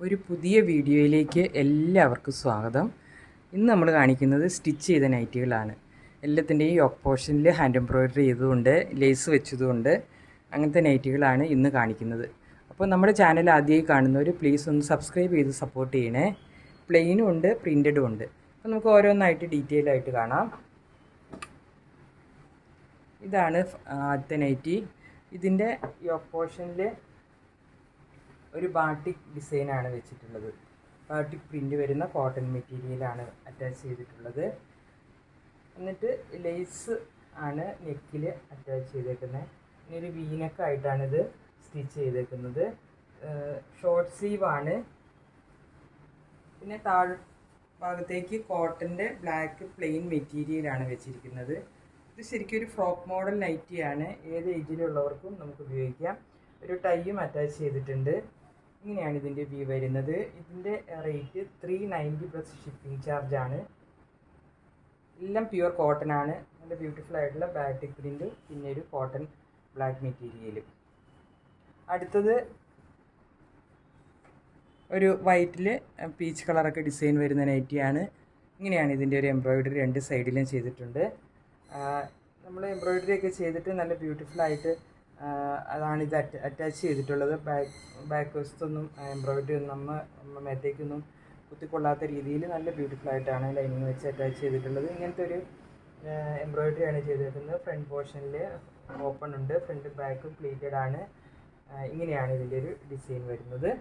ഒരു പുതിയ വീഡിയോയിലേക്ക് എല്ലാവർക്കും സ്വാഗതം. ഇന്ന് നമ്മൾ കാണിക്കുന്നത് സ്റ്റിച്ച് ചെയ്ത നൈറ്റികളാണ്. എല്ലാത്തിൻ്റെയും യോക്ക് പോർഷനിൽ ഹാൻഡ് എംബ്രോയ്ഡറി ചെയ്തുകൊണ്ട് ലേസ് വെച്ചതുകൊണ്ട് അങ്ങനത്തെ നൈറ്റികളാണ് ഇന്ന് കാണിക്കുന്നത്. അപ്പോൾ നമ്മുടെ ചാനൽ ആദ്യമായി കാണുന്നവർ പ്ലീസ് ഒന്ന് സബ്സ്ക്രൈബ് ചെയ്ത് സപ്പോർട്ട് ചെയ്യണേ. പ്ലെയിനും ഉണ്ട്, പ്രിൻറ്റഡും ഉണ്ട്. അപ്പോൾ നമുക്ക് ഓരോന്നായിട്ട് ഡീറ്റെയിൽ ആയിട്ട് കാണാം. ഇതാണ് ആദ്യത്തെ നൈറ്റി. ഇതിൻ്റെ യോക്ക് പോർഷനിൽ ഒരു ബാട്ടിക് ഡിസൈനാണ് വെച്ചിട്ടുള്ളത്. ബാട്ടിക് പ്രിൻ്റ് വരുന്ന കോട്ടൺ മെറ്റീരിയലാണ് അറ്റാച്ച് ചെയ്തിട്ടുള്ളത്. എന്നിട്ട് ലേസ് ആണ് നെക്കിൽ അറ്റാച്ച് ചെയ്തേക്കുന്നത്. ഇനി ഒരു വീനക്കായിട്ടാണിത് സ്റ്റിച്ച് ചെയ്തേക്കുന്നത്. ഷോർട്ട് സ്ലീവാണ്. പിന്നെ താഴെ ഭാഗത്തേക്ക് കോട്ടൻ്റെ ബ്ലാക്ക് പ്ലെയിൻ മെറ്റീരിയലാണ് വെച്ചിരിക്കുന്നത്. ഇത് ശരിക്കും ഒരു ഫ്രോക്ക് മോഡൽ നൈറ്റിയാണ്. ഏത് ഏജിലുള്ളവർക്കും നമുക്ക് ഉപയോഗിക്കാം. ഒരു ടൈയും അറ്റാച്ച് ചെയ്തിട്ടുണ്ട്. ഇങ്ങനെയാണ് ഇതിൻ്റെ വ്യൂ വരുന്നത്. ഇതിൻ്റെ റേറ്റ് 390 പ്ലസ് ഷിപ്പിംഗ് ചാർജാണ്. എല്ലാം പ്യുവർ കോട്ടൺ ആണ്. നല്ല ബ്യൂട്ടിഫുൾ ആയിട്ടുള്ള ബാറ്റിക് പ്രിൻ്റ്, പിന്നെ ഒരു കോട്ടൺ ബ്ലാക്ക് മെറ്റീരിയൽ. അടുത്തത് ഒരു വൈറ്റിൽ പീച്ച് കളറൊക്കെ ഡിസൈൻ വരുന്ന നൈറ്റിയാണ്. ഇങ്ങനെയാണ് ഇതിൻ്റെ ഒരു എംബ്രോയ്ഡറി രണ്ട് സൈഡിലും ചെയ്തിട്ടുണ്ട്. നമ്മൾ എംബ്രോയ്ഡറി ഒക്കെ ചെയ്തിട്ട് നല്ല ബ്യൂട്ടിഫുള്ളായിട്ട് അതാണ് ഇത് അറ്റാച്ച് ചെയ്തിട്ടുള്ളത്. ബാക്ക് വശത്തൊന്നും എംബ്രോയ്ഡറി ഒന്നും നമ്മൾ മേത്തേക്കൊന്നും കുത്തിക്കൊള്ളാത്ത രീതിയിൽ നല്ല ബ്യൂട്ടിഫുള്ളായിട്ടാണ് ലൈനിങ് വെച്ച് അറ്റാച്ച് ചെയ്തിട്ടുള്ളത്. ഇങ്ങനത്തെ ഒരു എംബ്രോയ്ഡറിയാണ് ചെയ്തിരിക്കുന്നത്. ഫ്രണ്ട് പോർഷനിൽ ഓപ്പൺ ഉണ്ട്, ഫ്രണ്ട് ബാക്ക് പ്ലീറ്റഡ് ആണ്. ഇങ്ങനെയാണ് ഇതിൻ്റെ ഒരു ഡിസൈൻ വരുന്നത്.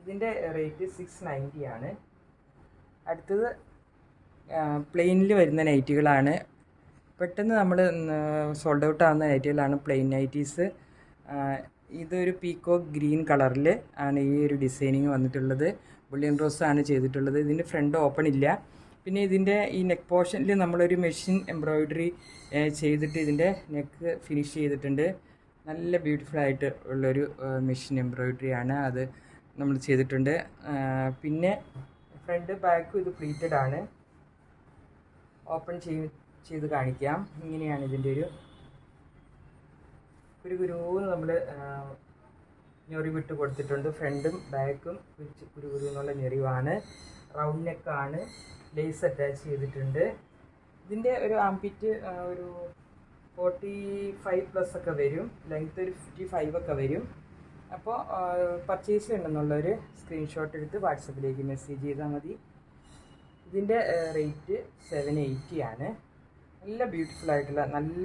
ഇതിൻ്റെ റേറ്റ് 690 ആണ്. അടുത്തത് പ്ലെയിനിൽ വരുന്ന നൈറ്റികളാണ്. പെട്ടെന്ന് നമ്മൾ സോൾഡ് ഔട്ട് ആവുന്ന നൈറ്റികളാണ് പ്ലെയിൻ നൈറ്റീസ്. ഇതൊരു പീക്കോക്ക് ഗ്രീൻ കളറിൽ ആണ് ഈ ഒരു ഡിസൈനിങ് വന്നിട്ടുള്ളത്. ബുള്ളിയൻ റോസ് ആണ് ചെയ്തിട്ടുള്ളത്. ഇതിൻ്റെ ഫ്രണ്ട് ഓപ്പൺ ഇല്ല. പിന്നെ ഇതിൻ്റെ ഈ നെക്ക് പോർഷനിൽ നമ്മളൊരു മെഷീൻ എംബ്രോയ്ഡറി ചെയ്തിട്ട് ഇതിൻ്റെ നെക്ക് ഫിനിഷ് ചെയ്തിട്ടുണ്ട്. നല്ല ബ്യൂട്ടിഫുള്ളായിട്ട് ഉള്ളൊരു മെഷീൻ എംബ്രോയ്ഡറി ആണ് അത് നമ്മൾ ചെയ്തിട്ടുണ്ട്. പിന്നെ ഫ്രണ്ട് ബാക്കും ഇത് പ്ലീറ്റഡ് ആണ്. ഓപ്പൺ ചെയ്ത് കാണിക്കാം. ഇങ്ങനെയാണ് ഇതിൻ്റെ ഒരു ഗുരുന്ന് നമ്മൾ ഞെറി വിട്ട് കൊടുത്തിട്ടുണ്ട്. ഫ്രണ്ടും ബാക്കും കുരു എന്നുള്ള ഞെറിവാണ്. റൗണ്ട് നെക്കാണ്. ലേസ് അറ്റാച്ച് ചെയ്തിട്ടുണ്ട്. ഇതിൻ്റെ ഒരു ആംപിറ്റ് ഒരു 45 പ്ലസ് ഒക്കെ വരും. ലെങ്ത്ത് ഒരു 55 ഒക്കെ വരും. അപ്പോൾ പർച്ചേസ് ചെയ്യണമെന്നുള്ളൊരു സ്ക്രീൻഷോട്ട് എടുത്ത് വാട്സപ്പിലേക്ക് മെസ്സേജ് ചെയ്താൽ മതി. ഇതിൻ്റെ റേറ്റ് 780 ആണ്. നല്ല ബ്യൂട്ടിഫുൾ ആയിട്ടുള്ള നല്ല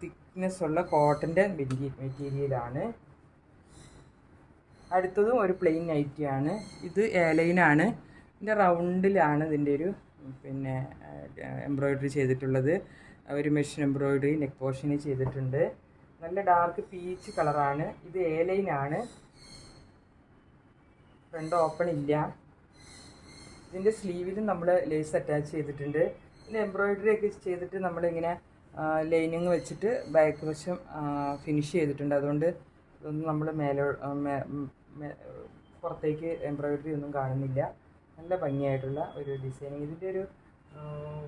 തിക്നെസ് ഉള്ള കോട്ടൻ്റെ മെറ്റീരിയലാണ്. അടുത്തതും ഒരു പ്ലെയിൻ നൈറ്റിയാണ്. ഇത് എലൈനാണ്. ഇതിൻ്റെ റൗണ്ടിലാണ് ഇതിൻ്റെ ഒരു പിന്നെ എംബ്രോയ്ഡറി ചെയ്തിട്ടുള്ളത്. ഒരു മെഷീൻ എംബ്രോയ്ഡറി നെക്ക് പോർഷന് ചെയ്തിട്ടുണ്ട്. നല്ല ഡാർക്ക് പീച്ച് കളറാണ്. ഇത് എലൈനാണ്. ഫ്രണ്ട് ഓപ്പൺ ഇല്ല. ഇതിൻ്റെ സ്ലീവിലും നമ്മൾ ലേസ് അറ്റാച്ച് ചെയ്തിട്ടുണ്ട്. പിന്നെ എംബ്രോയ്ഡറി ഒക്കെ ചെയ്തിട്ട് നമ്മളിങ്ങനെ ലൈനിങ് വെച്ചിട്ട് ബാക്ക് വശം ഫിനിഷ് ചെയ്തിട്ടുണ്ട്. അതുകൊണ്ട് ഇതൊന്നും നമ്മൾ പുറത്തേക്ക് എംബ്രോയ്ഡറി ഒന്നും കാണുന്നില്ല. നല്ല ഭംഗിയായിട്ടുള്ള ഒരു ഡിസൈനിങ്. ഇതിൻ്റെ ഒരു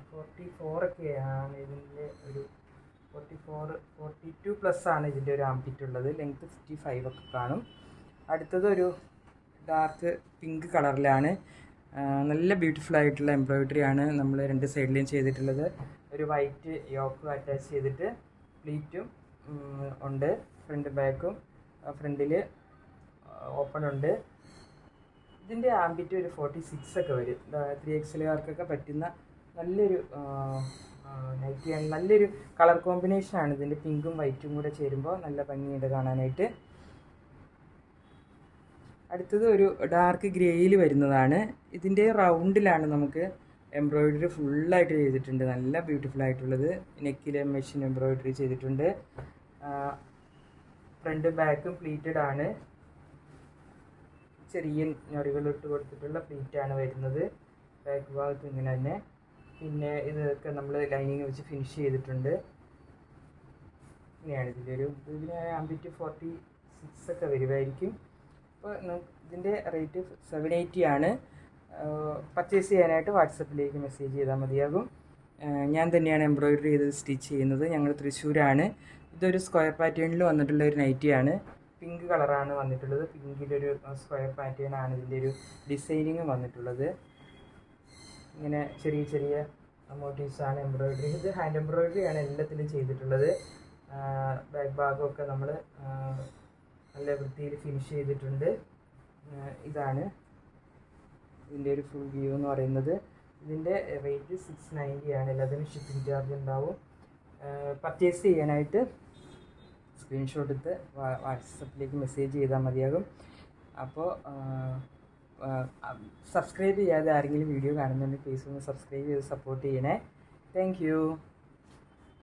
44 ഒക്കെയാണ് ഇതിൻ്റെ ഒരു 42 പ്ലസ് ആണ് ഇതിൻ്റെ ഒരു ആംപിറ്റ് ഉള്ളത്. ലെങ്ത്ത് 55 ഒക്കെ കാണും. അടുത്തത് ഒരു ഡാർക്ക് പിങ്ക് കളറിലാണ്. നല്ല ബ്യൂട്ടിഫുൾ ആയിട്ടുള്ള എംബ്രോയ്ഡറി ആണ് നമ്മൾ രണ്ട് സൈഡിലും ചെയ്തിട്ടുള്ളത്. ഒരു വൈറ്റ് യോക്ക് അറ്റാച്ച് ചെയ്തിട്ട് പ്ലീറ്റും ഉണ്ട്. ഫ്രണ്ട് ബാക്കും ഫ്രണ്ടിൽ ഓപ്പൺ ഉണ്ട്. ഇതിൻ്റെ ആംബിറ്റ് ഒരു 46 ഒക്കെ വരും. 3XLകാർക്കൊക്കെ പറ്റുന്ന നല്ലൊരു നൈറ്റിയാണ്. നല്ലൊരു കളർ കോമ്പിനേഷനാണ്. ഇതിൻ്റെ പിങ്കും വൈറ്റും കൂടെ ചേരുമ്പോൾ നല്ല ഭംഗിയുണ്ട് കാണാനായിട്ട്. അടുത്തത് ഒരു ഡാർക്ക് ഗ്രേയിൽ വരുന്നതാണ്. ഇതിൻ്റെ റൗണ്ടിലാണ് നമുക്ക് എംബ്രോയ്ഡറി ഫുള്ളായിട്ട് ചെയ്തിട്ടുണ്ട്. നല്ല ബ്യൂട്ടിഫുൾ ആയിട്ടുള്ളത്. നെക്കിൽ മെഷീൻ എംബ്രോയ്ഡറി ചെയ്തിട്ടുണ്ട്. ഫ്രണ്ട് ബാക്കും പ്ലീറ്റഡ് ആണ്. ചെറിയ ഞൊറികളിട്ട് കൊടുത്തിട്ടുള്ള പ്ലീറ്റാണ് വരുന്നത്. ബാക്ക് ഭാഗത്ത് ഇങ്ങനെ തന്നെ. പിന്നെ ഇതൊക്കെ നമ്മൾ ലൈനിങ് വെച്ച് ഫിനിഷ് ചെയ്തിട്ടുണ്ട്. ഇങ്ങനെയാണ് ഇതിന് ആംബിറ്റ് 46 ഒക്കെ വരുമായിരിക്കും. അപ്പോൾ ഇതിൻ്റെ റേറ്റ് 780 ആണ്. പർച്ചേസ് ചെയ്യാനായിട്ട് വാട്സപ്പിലേക്ക് മെസ്സേജ് ചെയ്താൽ മതിയാകും. ഞാൻ തന്നെയാണ് എംബ്രോയ്ഡറി ചെയ്ത് സ്റ്റിച്ച് ചെയ്യുന്നത്. ഞങ്ങൾ തൃശ്ശൂരാണ്. ഇതൊരു സ്ക്വയർ പാറ്റേണിൽ വന്നിട്ടുള്ള ഒരു നൈറ്റിയാണ്. പിങ്ക് കളറാണ് വന്നിട്ടുള്ളത്. പിങ്കിലൊരു സ്ക്വയർ പാറ്റേൺ ആണ് ഇതിൻ്റെ ഒരു ഡിസൈനിങ് വന്നിട്ടുള്ളത്. ഇങ്ങനെ ചെറിയ ചെറിയ മോട്ടീവ്സാണ് എംബ്രോയിഡറി. ഇത് ഹാൻഡ് എംബ്രോയിഡറി ആണ് എല്ലാത്തിലും ചെയ്തിട്ടുള്ളത്. ബാക്ക് ഭാഗമൊക്കെ നമ്മൾ നല്ല വൃത്തിയിൽ ഫിനിഷ് ചെയ്തിട്ടുണ്ട്. ഇതാണ് ഇതിൻ്റെ ഒരു ഫുൾ വ്യൂ എന്ന് പറയുന്നത്. ഇതിൻ്റെ റേറ്റ് 690 ആണ്. എല്ലാത്തിനും ഷിപ്പിംഗ് ചാർജ് ഉണ്ടാവും. പർച്ചേസ് ചെയ്യാനായിട്ട് സ്ക്രീൻഷോട്ട് എടുത്ത് വാട്സപ്പിലേക്ക് മെസ്സേജ് ചെയ്താൽ മതിയാകും. അപ്പോൾ സബ്സ്ക്രൈബ് ചെയ്യാതെ ആരെങ്കിലും വീഡിയോ കാണുന്നുണ്ടെങ്കിൽ പ്ലീസ് ഒന്ന് സബ്സ്ക്രൈബ് ചെയ്ത് സപ്പോർട്ട് ചെയ്യണേ. Thank you.